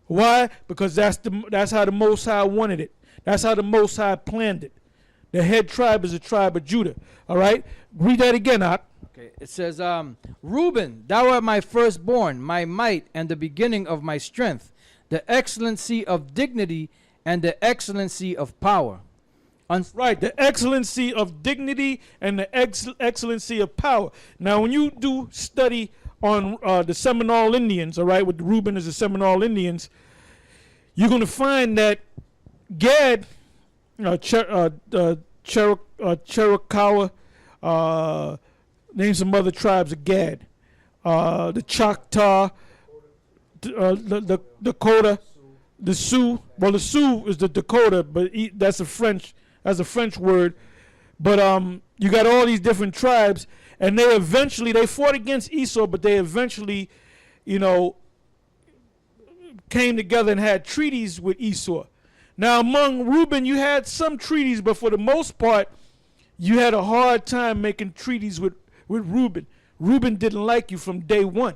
Why? Because that's how the Most High wanted it. That's how the Most High planned it. The head tribe is the tribe of Judah. All right? Read that again, Ak. Okay, it says, Reuben, thou art my firstborn, my might, and the beginning of my strength, the excellency of dignity and the excellency of power. Right, the excellency of dignity and the excellency of power. Now, when you do study on the Seminole Indians, all right, with Reuben as the Seminole Indians, you're going to find that Gad, Cherokee, name some other tribes of Gad, the Choctaw, the Dakota, the Sioux. Well, the Sioux is the Dakota, but that's a French word. But you got all these different tribes, and they fought against Esau, but they eventually, came together and had treaties with Esau. Now, among Reuben, you had some treaties, but for the most part, you had a hard time making treaties with Reuben. Reuben didn't like you from day one.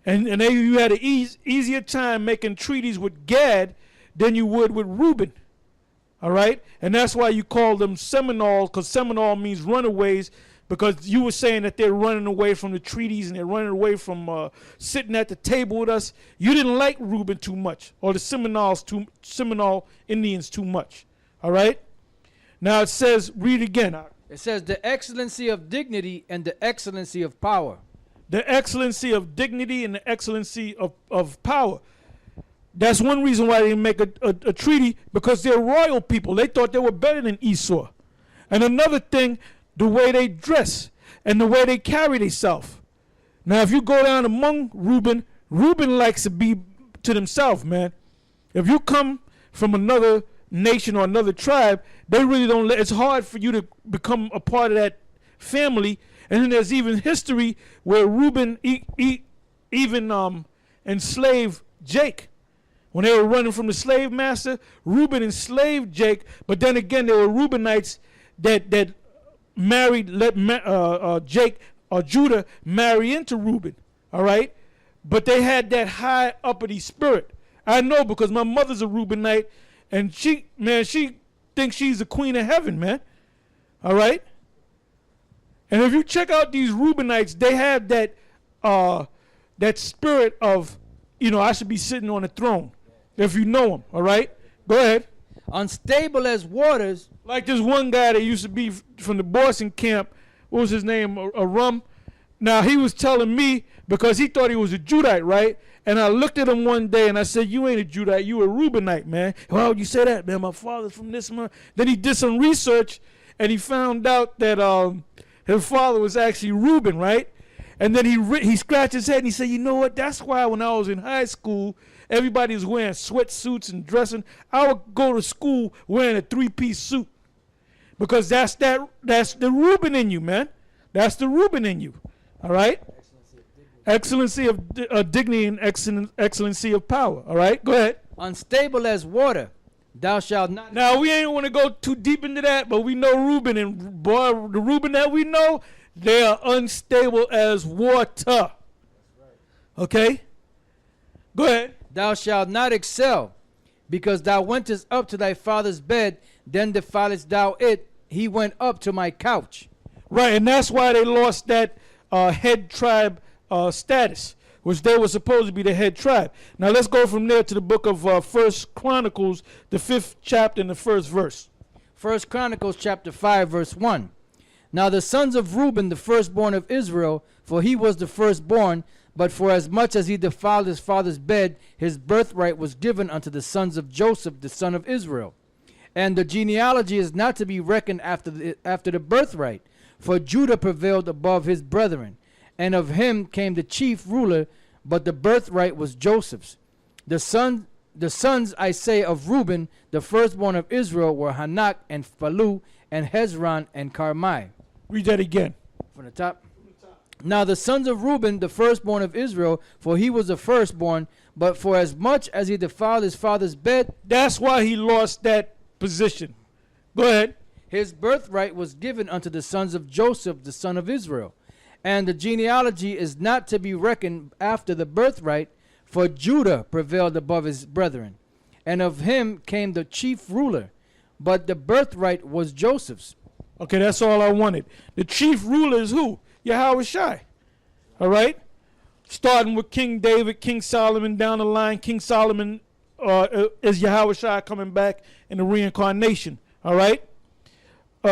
And you had an easier time making treaties with Gad than you would with Reuben. All right? And that's why you call them Seminole, because Seminole means runaways, because you were saying that they're running away from the treaties and they're running away from sitting at the table with us. You didn't like Reuben too much, or the Seminole Indians too much. All right? Now it says, read again. It says, the excellency of dignity and the excellency of power. The excellency of dignity and the excellency of power. That's one reason why they didn't make a treaty, because they're royal people. They thought they were better than Esau. And another thing, the way they dress and the way they carry themselves. Now, if you go down among Reuben likes to be to themselves, man. If you come from another nation or another tribe, they really don't it's hard for you to become a part of that family. And then there's even history where Reuben even enslaved Jake. When they were running from the slave master, Reuben enslaved Jake. But then again, there were Reubenites that let Jake or Judah marry into Reuben. All right? But they had that high uppity spirit. I know, because my mother's a Reubenite, and she thinks she's the queen of heaven, man. All right? And if you check out these Reubenites, they have that spirit of, I should be sitting on a throne. If you know them, all right? Go ahead. Unstable as waters. Like this one guy that used to be from the Boston camp. What was his name? Rum. Now, he was telling me, because he thought he was a Judite, right? And I looked at him one day and I said, you ain't a Judite, you a Reubenite, man. Why would you say that, man? My father's from this one. Then he did some research and he found out that his father was actually Reuben, right? And then he scratched his head and he said, you know what? That's why when I was in high school, everybody was wearing sweatsuits and dressing. I would go to school wearing a three-piece suit, because that's the Reuben in you, man. That's the Reuben in you. All right? Excellency of dignity and excellency of power. All right? Go ahead. Unstable as water. Thou shalt not. Now, we ain't want to go too deep into that, but we know Reuben, and boy, the Reuben that we know, they are unstable as water. Okay? Go ahead. Thou shalt not excel, because thou wentest up to thy father's bed, then defilest thou it. He went up to my couch. Right, and that's why they lost that head tribe status, which they were supposed to be the head tribe. Now let's go from there to the book of First Chronicles, the 5th chapter and the 1st verse. First Chronicles chapter 5, verse 1. Now the sons of Reuben, the firstborn of Israel, for he was the firstborn, but for as much as he defiled his father's bed, his birthright was given unto the sons of Joseph, the son of Israel. And the genealogy is not to be reckoned after the birthright, for Judah prevailed above his brethren, and of him came the chief ruler, but the birthright was Joseph's. The sons, I say, of Reuben, the firstborn of Israel, were Hanak and Phalu and Hezron and Carmi. Read that again. From the top. Now the sons of Reuben, the firstborn of Israel, for he was the firstborn, but for as much as he defiled his father's bed. That's why he lost that position. Go ahead. His birthright was given unto the sons of Joseph, the son of Israel. And the genealogy is not to be reckoned after the birthright, For Judah prevailed above his brethren, and of him came the chief ruler, but the birthright was Joseph's. Okay, that's all I wanted. The chief ruler is who? Yahweh Shai. All right? Starting with King David, King Solomon, down the line. King Solomon is Yahweh Shai coming back in the reincarnation. All right?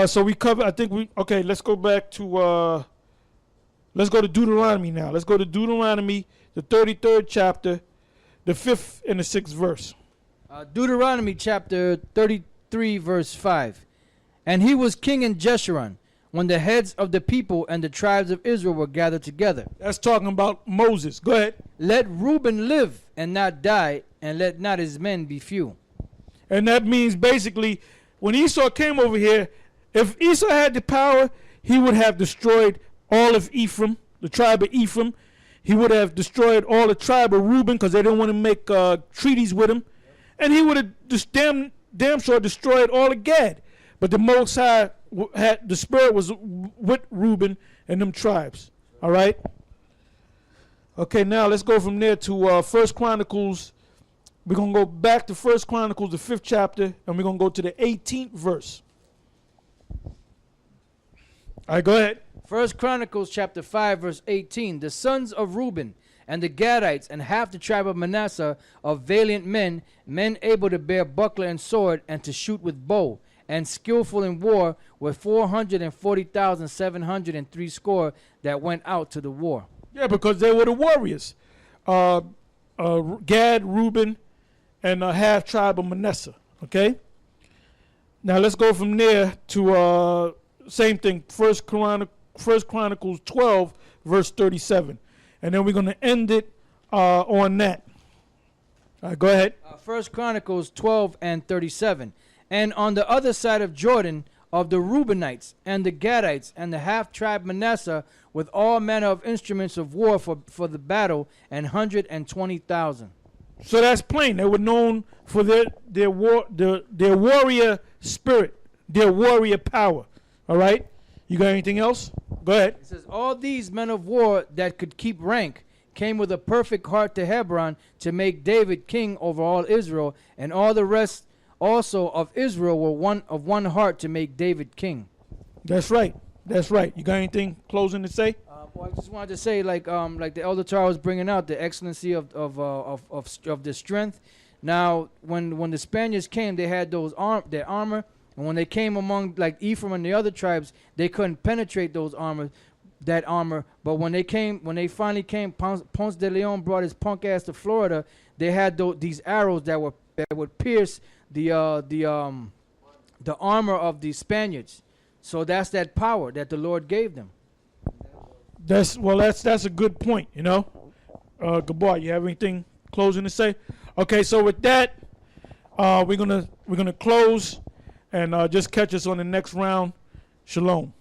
So we cover, okay, let's go back to, let's go to Deuteronomy now. Let's go to Deuteronomy, the 33rd chapter, the 5th and the 6th verse. Deuteronomy chapter 33, verse 5. And he was king in Jeshurun, when the heads of the people and the tribes of Israel were gathered together. That's talking about Moses. Go ahead. Let Reuben live and not die, and let not his men be few. And that means basically, when Esau came over here, if Esau had the power, he would have destroyed all of Ephraim, the tribe of Ephraim. He would have destroyed all the tribe of Reuben because they didn't want to make treaties with him. And he would have just damn sure destroyed all of Gad. But the Most High had the spirit was with Reuben and them tribes. All right. Okay, now let's go from there to First Chronicles. We're gonna go back to First Chronicles, the 5th chapter, and we're gonna go to the 18th verse. All right, go ahead. First Chronicles chapter 5, verse 18. The sons of Reuben and the Gadites and half the tribe of Manasseh are valiant men, men able to bear buckler and sword and to shoot with bow, and skillful in war, with 440,703 score that went out to the war. Yeah, because they were the warriors. Gad, Reuben, and half tribe of Manasseh. Okay. Now let's go from there to same thing. First Chronicles 12, verse 37, and then we're going to end it on that. All right, go ahead. First Chronicles 12 and 37. And on the other side of Jordan, of the Reubenites and the Gadites and the half-tribe Manasseh, with all manner of instruments of war for the battle, 120,000. So that's plain. They were known for their warrior spirit, their warrior power. All right? You got anything else? Go ahead. It says, all these men of war that could keep rank came with a perfect heart to Hebron to make David king over all Israel, and all the rest also of Israel were one heart to make David king. That's right. That's right. You got anything closing to say? Well, I just wanted to say, like the Elder Tar was bringing out, the excellency of the strength. Now, when the Spaniards came, they had their armor, and when they came among like Ephraim and the other tribes, they couldn't penetrate that armor. But when they finally came, Ponce de Leon brought his punk ass to Florida. They had these arrows that would pierce the armor of the Spaniards. So that's that power that the Lord gave them. That's a good point, you know. Gabar, you have anything closing to say? Okay, so with that, we're gonna close and just catch us on the next round. Shalom.